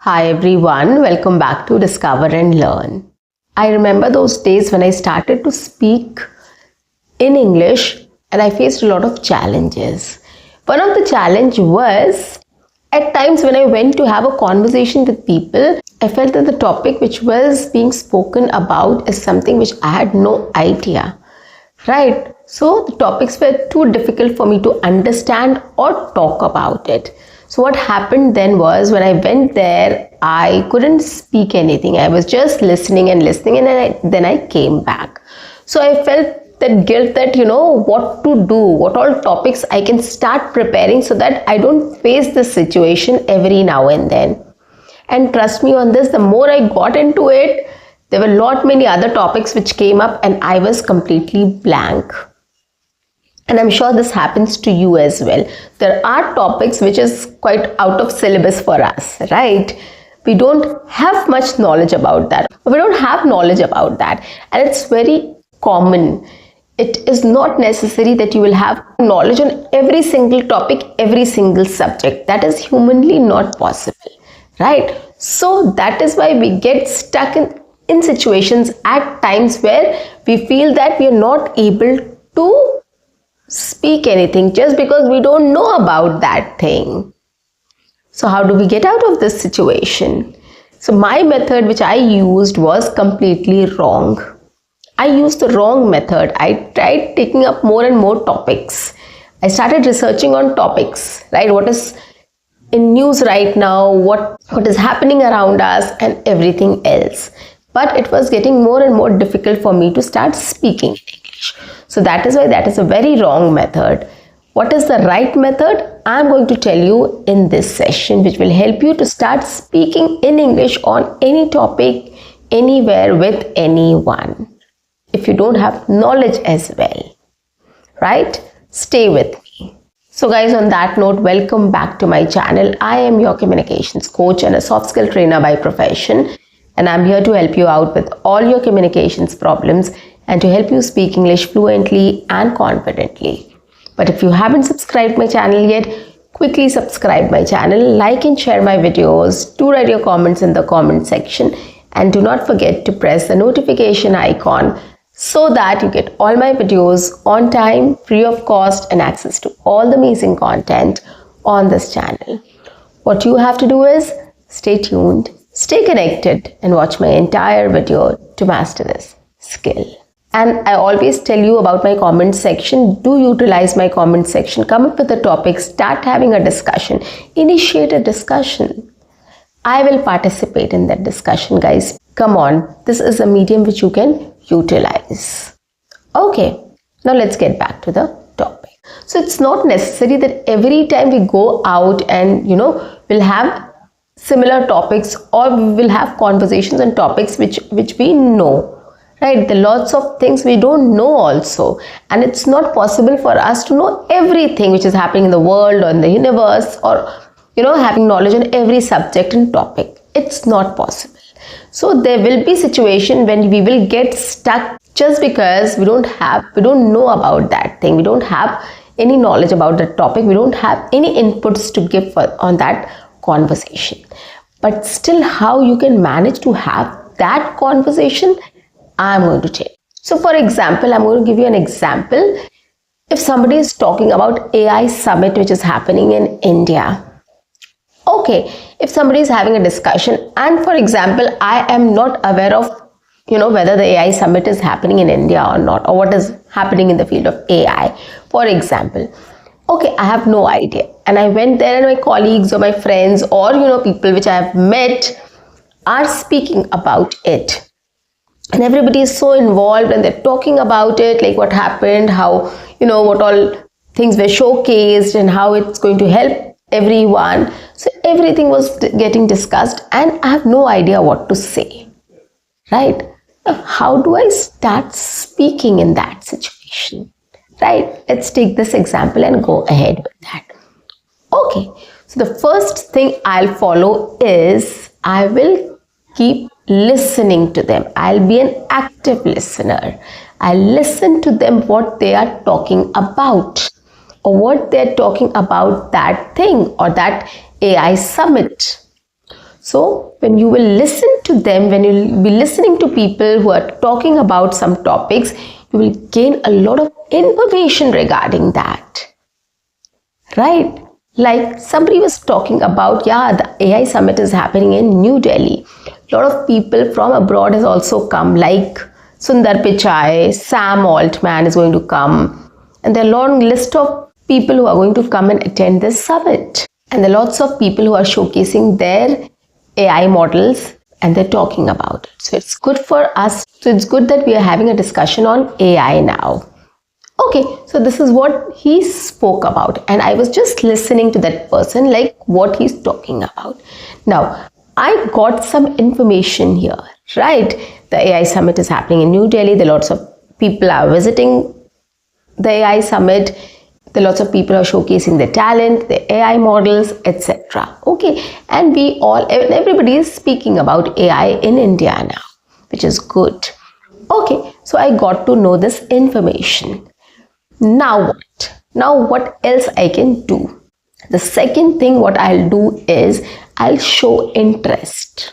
Hi everyone, welcome back to Discover and Learn. I remember those days when I started to speak in English and I faced a lot of challenges. One of the challenge was at times when I went to have a conversation with people, I felt that the topic which was being spoken about is something which I had no idea, right? So the topics were too difficult for me to understand or talk about it. So what happened then was when I went there, I couldn't speak anything. I was just listening and then I came back. So I felt that guilt that, what to do, what all topics I can start preparing so that I don't face this situation every now and then. And trust me on this, the more I got into it, there were many other topics which came up and I was completely blank. And I'm sure this happens to you as well. There are topics which is quite out of syllabus for us, right? We don't have much knowledge about that. We don't have knowledge about that. And it's very common. It is not necessary that you will have knowledge on every single topic, every single subject. That is humanly not possible, right? So that is why we get stuck in situations at times where we feel that we are not able to speak anything just because we don't know about that thing. So how do we get out of this situation? So my method which I used was completely wrong. I used the wrong method. I tried taking up more and more topics. I started researching on topics, right? What is in news right now, what is happening around us and everything else. But it was getting more and more difficult for me to start speaking in English. So that is why that is a very wrong method. What is the right method? I'm going to tell you in this session, which will help you to start speaking in English on any topic, anywhere, with anyone. If you don't have knowledge as well, right? Stay with me. So guys, on that note, welcome back to my channel. I am your communications coach and a soft skill trainer by profession. And I'm here to help you out with all your communications problems and to help you speak English fluently and confidently. But if you haven't subscribed my channel yet, quickly subscribe my channel, like and share my videos, do write your comments in the comment section, and do not forget to press the notification icon so that you get all my videos on time, free of cost, and access to all the amazing content on this channel. What you have to do is stay tuned, stay connected, and watch my entire video to master this skill. And I always tell you about my comment section. Do utilize my comment section. Come up with a topic, start having a discussion, initiate a discussion. I will participate in that discussion, guys. Come on, this is a medium which you can utilize. Okay, now let's get back to the topic. So it's not necessary that every time we go out and we'll have similar topics or we will have conversations on topics which we know, right? There are lots of things we don't know also, and it's not possible for us to know everything which is happening in the world or in the universe, or having knowledge on every subject and topic. It's not possible. So there will be situation when we will get stuck just because we don't know about that thing. We don't have any knowledge about the topic. We don't have any inputs to give on that conversation. But still, how you can manage to have that conversation, I'm going to tell you. So for example, I'm going to give you an example. If somebody is talking about AI summit which is happening in India. Okay, if somebody is having a discussion and for example, I am not aware of whether the AI summit is happening in India or not, or what is happening in the field of AI, for example. Okay, I have no idea. And I went there and my colleagues or my friends or people which I have met are speaking about it. And everybody is so involved and they're talking about it, like what happened, how, what all things were showcased and how it's going to help everyone. So everything was getting discussed and I have no idea what to say, right? How do I start speaking in that situation, right? Let's take this example and go ahead with that. Okay, so the first thing I'll follow is I will keep listening to them. I'll be an active listener. I'll listen to them what they are talking about or what they're talking about that thing or that AI summit. So when you will listen to them, when you'll be listening to people who are talking about some topics, you will gain a lot of information regarding that, right? Like somebody was talking about, the AI summit is happening in New Delhi. A lot of people from abroad has also come, like Sundar Pichai, Sam Altman is going to come, and there are a long list of people who are going to come and attend this summit. And there are lots of people who are showcasing their AI models and they're talking about it. So it's good for us. So it's good that we are having a discussion on AI now. Okay, so this is what he spoke about, and I was just listening to that person, like what he's talking about. Now, I got some information here, right? The AI summit is happening in New Delhi. There are lots of people are visiting the AI summit. There are lots of people are showcasing their talent, their AI models, etc. Okay, and everybody is speaking about AI in India now, which is good. Okay, so I got to know this information. Now what? Now what else I can do? The second thing what I'll do is I'll show interest.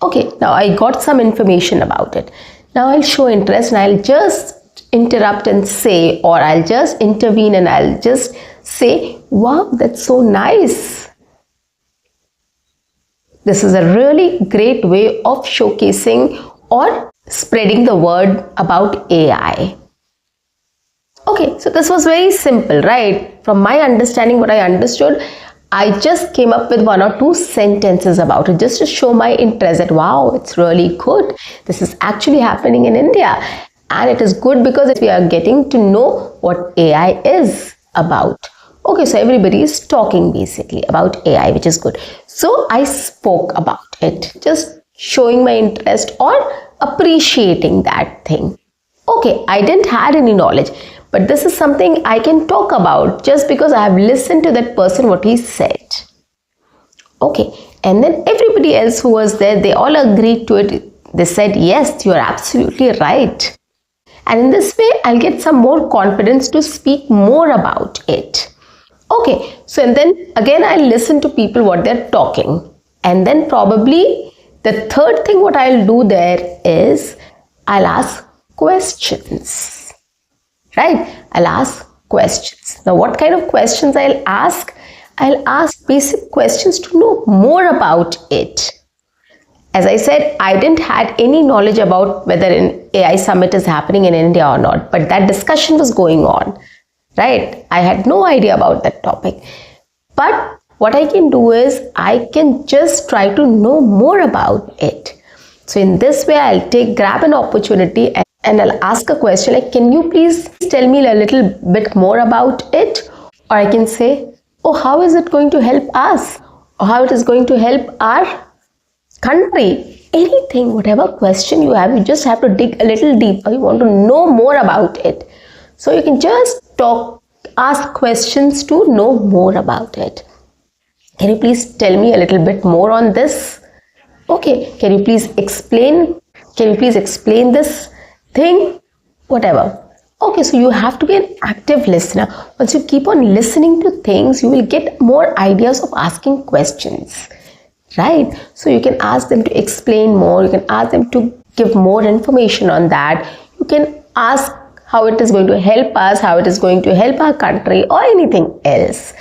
Okay, now I got some information about it. Now I'll show interest and I'll just interrupt and say, or I'll just intervene and I'll just say, wow, that's so nice. This is a really great way of showcasing or spreading the word about AI. Okay, so this was very simple, right? From my understanding, what I understood, I just came up with 1 or 2 sentences about it just to show my interest that, wow, it's really good. This is actually happening in India. And it is good because we are getting to know what AI is about. Okay, so everybody is talking basically about AI, which is good. So I spoke about it, just showing my interest or appreciating that thing. Okay, I didn't have any knowledge, but this is something I can talk about just because I have listened to that person, what he said. Okay, and then everybody else who was there, they all agreed to it. They said, yes, you are absolutely right. And in this way, I'll get some more confidence to speak more about it. Okay, so and then again, I'll listen to people what they're talking. And then probably the third thing what I'll do there is I'll ask questions, right? I'll ask questions. Now, what kind of questions I'll ask? I'll ask basic questions to know more about it. As I said, I didn't have any knowledge about whether an AI summit is happening in India or not, but that discussion was going on, right? I had no idea about that topic. But what I can do is I can just try to know more about it. So in this way, I'll grab an opportunity and I'll ask a question like, can you please tell me a little bit more about it? Or I can say, oh, how is it going to help us? Or how it is going to help our country? Anything, whatever question you have, you just have to dig a little deeper. You want to know more about it. So you can just ask questions to know more about it. Can you please tell me a little bit more on this? Okay, can you please explain? Can you please explain this thing? Whatever. Okay, so you have to be an active listener. Once you keep on listening to things, you will get more ideas of asking questions. Right? So you can ask them to explain more. You can ask them to give more information on that. You can ask how it is going to help us, how it is going to help our country or anything else.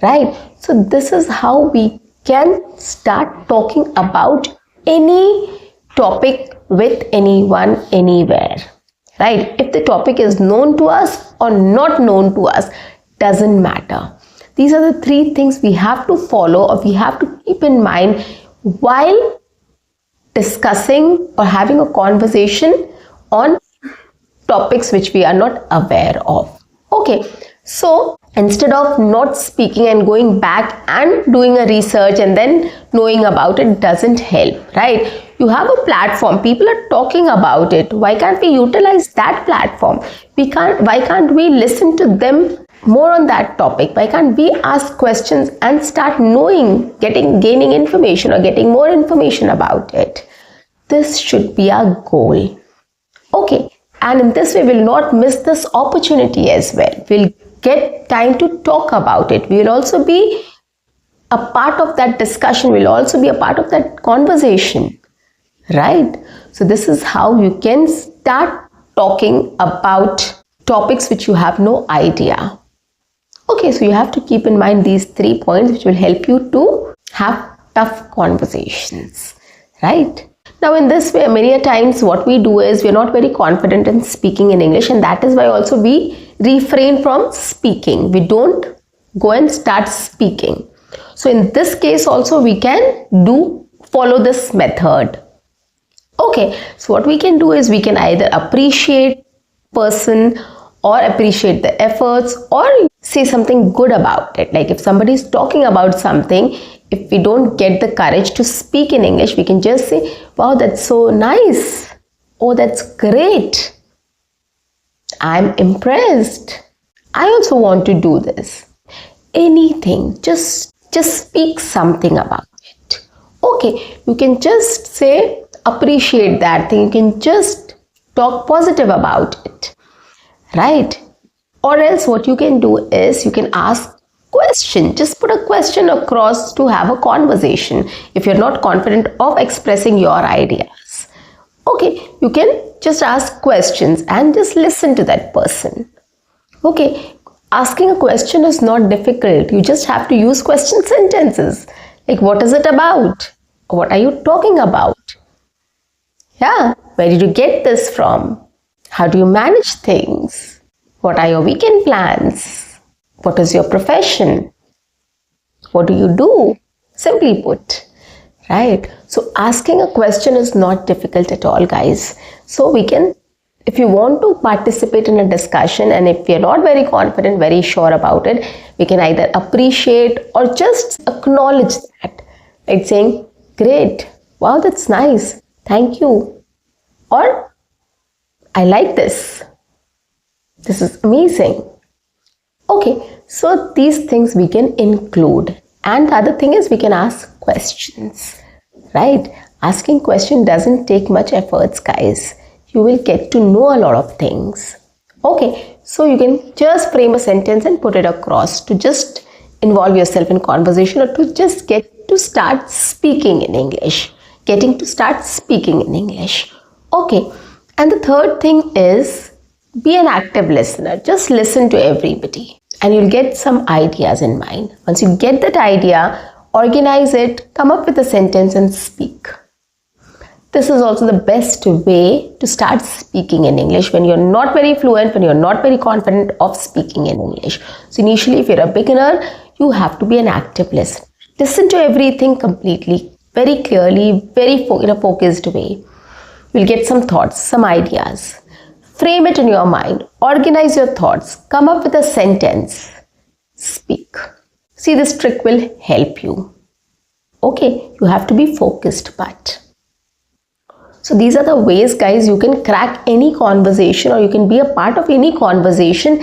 Right? So this is how we can start talking about any topic with anyone, anywhere. Right? If the topic is known to us or not known to us, doesn't matter. These are the 3 things we have to follow or we have to keep in mind while discussing or having a conversation on topics which we are not aware of. Okay, so instead of not speaking and going back and doing a research and then knowing about it doesn't help, right? You have a platform, people are talking about it. Why can't we utilize that platform? Why can't we listen to them more on that topic? Why can't we ask questions and start knowing, gaining information or getting more information about it? This should be our goal. Okay, and in this way we'll not miss this opportunity as well. We'll get time to talk about it. We will also be a part of that discussion, will also be a part of that conversation, right? So this is how you can start talking about topics which you have no idea. Okay, so you have to keep in mind these 3 points which will help you to have tough conversations, right? Now in this way, many a times what we do is we're not very confident in speaking in English, and that is why also we refrain from speaking. We don't go and start speaking. So in this case also we can follow this method. Okay, so what we can do is we can either appreciate person or appreciate the efforts or say something good about it. Like if somebody is talking about something, if we don't get the courage to speak in English, we can just say, wow, that's so nice. Oh, that's great. I'm impressed. I also want to do this. Anything, just speak something about it. Okay, you can just say, appreciate that thing. You can just talk positive about it, right? Or else what you can do is you can ask question. Just put a question across to have a conversation if you're not confident of expressing your ideas. Okay, you can just ask questions and just listen to that person. Okay, asking a question is not difficult. You just have to use question sentences. Like, what is it about? What are you talking about? Yeah, where did you get this from? How do you manage things? What are your weekend plans? What is your profession? What do you do? Simply put, right? So asking a question is not difficult at all, guys. So we can, if you want to participate in a discussion and if you're not very confident, very sure about it, we can either appreciate or just acknowledge that. Like saying, great, wow, that's nice, thank you. Or, I like this. This is amazing. Okay, so these things we can include. And the other thing is we can ask questions, right? Asking question doesn't take much efforts, guys. You will get to know a lot of things. Okay, so you can just frame a sentence and put it across to just involve yourself in conversation or to just get to start speaking in English. Getting to start speaking in English. Okay, and the third thing is be an active listener. Just listen to everybody and you'll get some ideas in mind. Once you get that idea, organize it, come up with a sentence and speak. This is also the best way to start speaking in English when you're not very fluent, when you're not very confident of speaking in English. So initially, if you're a beginner, you have to be an active listener. Listen to everything completely, very clearly, very in a focused way. You'll get some thoughts, some ideas. Frame it in your mind. Organize your thoughts. Come up with a sentence. Speak. See, this trick will help you. Okay, you have to be focused, but. So these are the ways, guys, you can crack any conversation or you can be a part of any conversation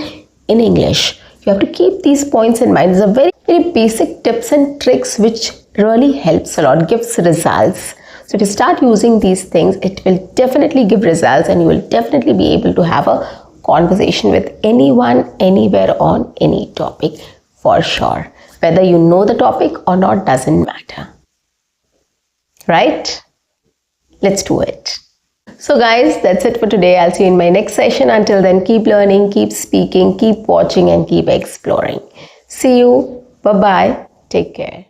in English. You have to keep these points in mind. These are very, very basic tips and tricks which really helps a lot, gives results. So if you start using these things, it will definitely give results and you will definitely be able to have a conversation with anyone, anywhere on any topic for sure. Whether you know the topic or not doesn't matter. Right? Let's do it. So guys, that's it for today. I'll see you in my next session. Until then, keep learning, keep speaking, keep watching and keep exploring. See you. Bye-bye. Take care.